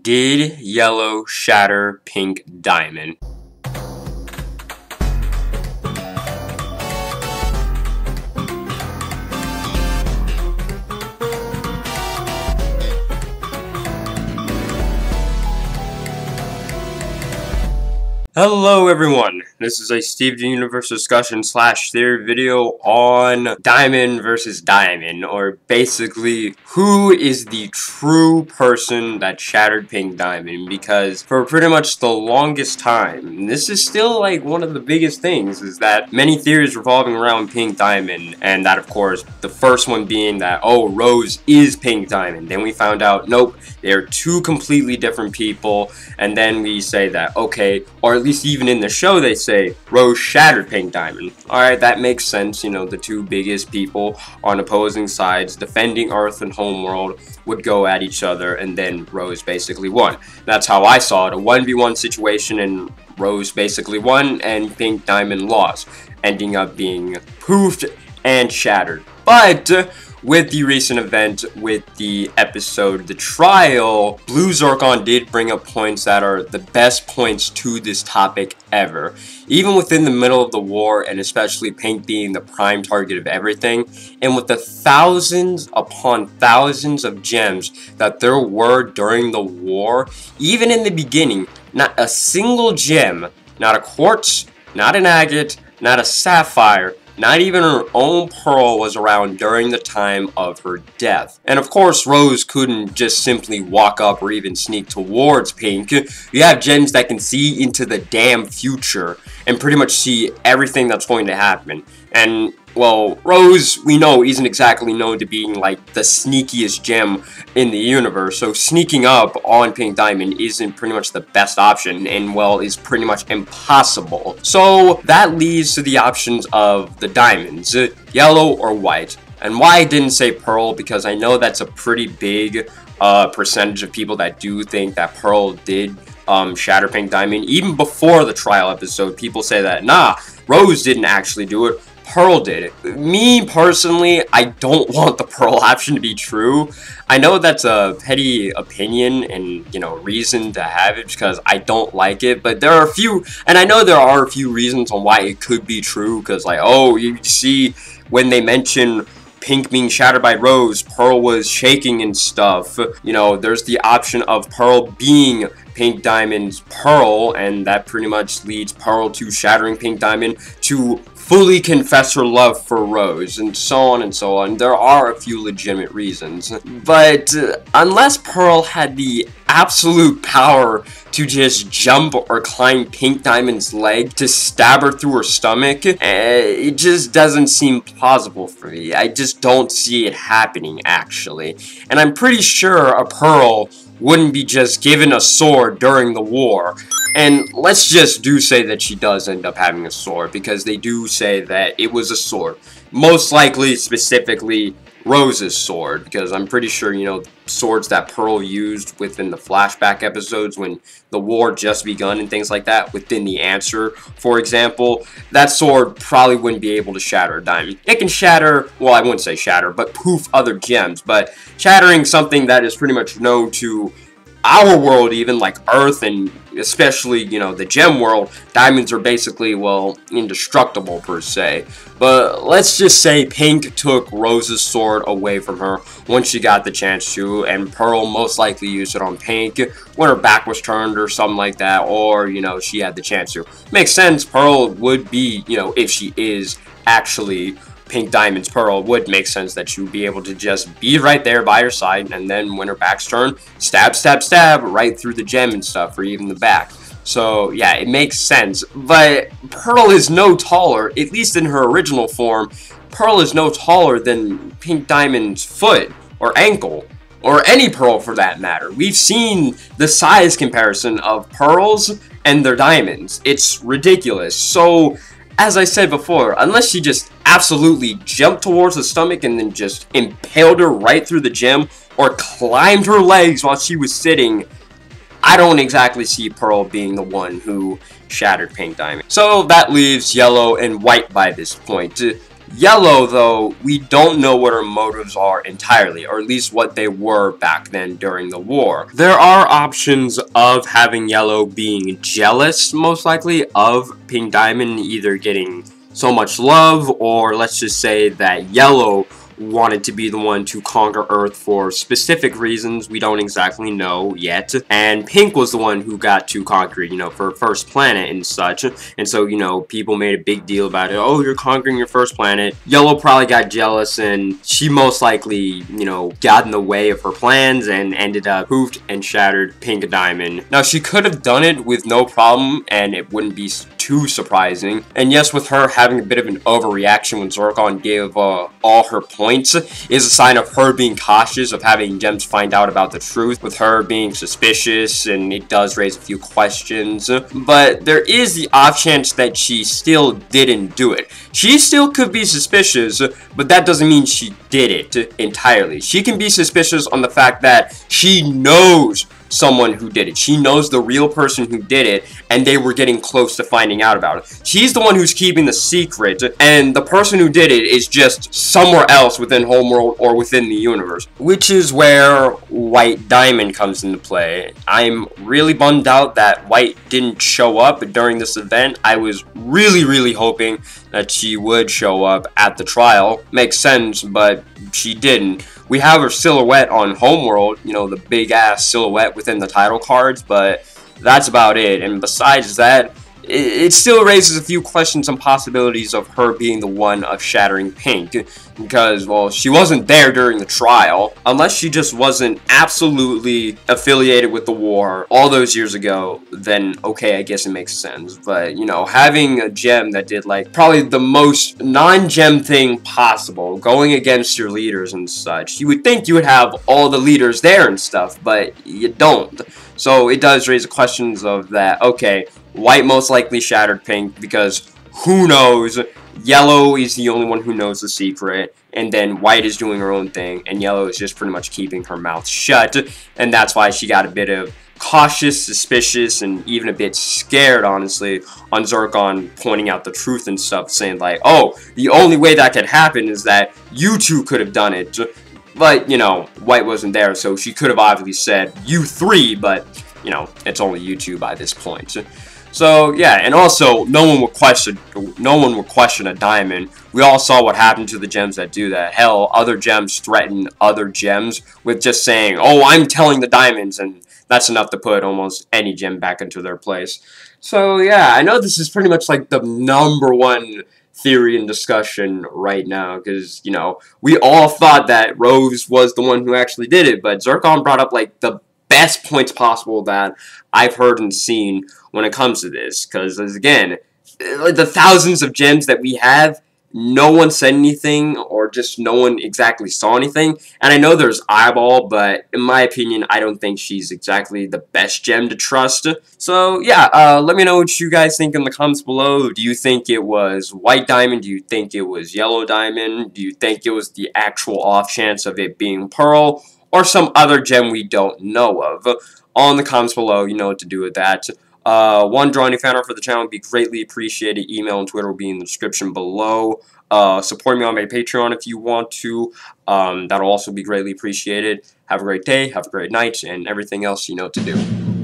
Did yellow shatter pink diamond? Hello everyone, this is a Steve Universe discussion / theory video on Diamond versus Diamond, or basically who is the true person that shattered Pink Diamond, because for pretty much the longest time, this is still like one of the biggest things, is that many theories revolving around Pink Diamond, and that of course, the first one being that, oh, Rose is Pink Diamond. Then we found out, nope, they're two completely different people, and then we say that, okay, or at least even in the show they say Rose shattered Pink Diamond. Alright, that makes sense, you know, the two biggest people on opposing sides defending Earth and Homeworld would go at each other, and then Rose basically won. That's how I saw it, a 1v1 situation, and Rose basically won and Pink Diamond lost, ending up being poofed and shattered. But with the recent event with the episode The Trial, Blue Zircon did bring up points that are the best points to this topic ever. Even within the middle of the war, and especially Pink being the prime target of everything, and with the thousands upon thousands of gems that there were during the war, even in the beginning, not a single gem, not a quartz, not an agate, not a sapphire, not even her own pearl was around during the time of her death. And of course, Rose couldn't just simply walk up or even sneak towards Pink. You have gems that can see into the damn future and pretty much see everything that's going to happen. And, well, Rose, we know, isn't exactly known to being, like, the sneakiest gem in the universe, so sneaking up on Pink Diamond isn't pretty much the best option, and, well, is pretty much impossible. So, that leads to the options of the diamonds, yellow or white. And why I didn't say pearl, because I know that's a pretty big percentage of people that do think that pearl did shatter Pink Diamond. Even before the trial episode, people say that, nah, Rose didn't actually do it, Pearl did it. Me, personally, I don't want the Pearl option to be true. I know that's a petty opinion and, you know, reason to have it because I don't like it, but there are a few, and I know there are a few reasons on why it could be true, because, like, oh, you see, when they mention Pink being shattered by Rose, Pearl was shaking and stuff. You know, there's the option of Pearl being Pink Diamond's pearl, and that pretty much leads Pearl to shattering Pink Diamond to fully confess her love for Rose, and so on and so on. There are a few legitimate reasons. But unless Pearl had the absolute power to just jump or climb Pink Diamond's leg to stab her through her stomach, it just doesn't seem plausible for me. I just don't see it happening, actually. And I'm pretty sure a Pearl wouldn't be just given a sword during the war. And let's just say that she does end up having a sword, because they do say that it was a sword. Most likely, specifically, Rose's sword, because I'm pretty sure, you know, swords that Pearl used within the flashback episodes when the war just begun and things like that, within the answer, for example, that sword probably wouldn't be able to shatter a diamond. It can shatter, well, I wouldn't say shatter, but poof other gems, but shattering something that is pretty much known to our world, even like Earth, and especially, you know, the gem world, diamonds are basically, well, indestructible per se. But let's just say Pink took Rose's sword away from her once she got the chance to, and Pearl most likely used it on Pink when her back was turned or something like that, or, you know, she had the chance to. Makes sense, Pearl would be, you know, if she is actually Pink Diamond's pearl, would make sense that she would be able to just be right there by her side, and then when her back's turned, stab, stab, stab, right through the gem and stuff, or even the back. So, yeah, it makes sense. But Pearl is no taller, at least in her original form, Pearl is no taller than Pink Diamond's foot, or ankle, or any pearl for that matter. We've seen the size comparison of pearls and their diamonds. It's ridiculous. So, as I said before, unless she just absolutely jumped towards the stomach and then just impaled her right through the gem, or climbed her legs while she was sitting, I don't exactly see Pearl being the one who shattered Pink Diamond. So that leaves yellow and white by this point. Yellow, though, we don't know what her motives are entirely, or at least what they were back then during the war. There are options of having Yellow being jealous, most likely, of Pink Diamond either getting so much love, or let's just say that Yellow wanted to be the one to conquer Earth for specific reasons we don't exactly know yet, and Pink was the one who got to conquer it, you know, for her first planet and such, and so, you know, people made a big deal about it. Oh, you're conquering your first planet. Yellow probably got jealous, and she most likely, you know, got in the way of her plans and ended up poofed and shattered Pink Diamond. Now, she could have done it with no problem, and it wouldn't be too surprising, and yes, with her having a bit of an overreaction when Zircon gave all her points, is a sign of her being cautious of having Gems find out about the truth, with her being suspicious, and it does raise a few questions. But there is the off chance that she still didn't do it. She still could be suspicious, but that doesn't mean she did it entirely. She can be suspicious on the fact that she knows someone who did it. She knows the real person who did it, and they were getting close to finding out about it. She's the one who's keeping the secret, and the person who did it is just somewhere else within Homeworld or within the universe, which is where White Diamond comes into play. I'm really bummed out that White didn't show up during this event. I was really hoping that she would show up at the trial. Makes sense, but she didn't. We have her silhouette on Homeworld, you know, the big-ass silhouette within the title cards, but that's about it. And besides that, it still raises a few questions and possibilities of her being the one of shattering Pink, because, well, she wasn't there during the trial, unless she just wasn't absolutely affiliated with the war all those years ago. Then okay, I guess it makes sense. But, you know, having a gem that did, like, probably the most non-gem thing possible, going against your leaders and such, you would think you would have all the leaders there and stuff, but you don't. So it does raise the questions of that, okay, White most likely shattered Pink because who knows? Yellow is the only one who knows the secret, and then White is doing her own thing, and Yellow is just pretty much keeping her mouth shut, and that's why she got a bit of cautious, suspicious, and even a bit scared, honestly, on Zircon pointing out the truth and stuff, saying like, oh, the only way that could happen is that you two could have done it. But, you know, White wasn't there, so she could have obviously said, you three, but, you know, it's only you two by this point. So, yeah, and also, no one would question a diamond. We all saw what happened to the gems that do that. Hell, other gems threaten other gems with just saying, oh, I'm telling the diamonds, and that's enough to put almost any gem back into their place. So, yeah, I know this is pretty much like the #1 theory and discussion right now, because, you know, we all thought that Rose was the one who actually did it, but Zircon brought up, like, the best points possible that I've heard and seen when it comes to this, because, again, like, the thousands of gems that we have, no one said anything, or just no one exactly saw anything, and I know there's Eyeball, but in my opinion, I don't think she's exactly the best gem to trust. So, yeah, let me know what you guys think in the comments below. Do you think it was White Diamond? Do you think it was Yellow Diamond? Do you think it was the actual off chance of it being Pearl, or some other gem we don't know of? All in the comments below, you know what to do with that. One, draw any fan art for the channel would be greatly appreciated. Email and Twitter will be in the description below. Support me on my Patreon if you want to. That'll also be greatly appreciated. Have a great day, have a great night, and everything else you know what to do.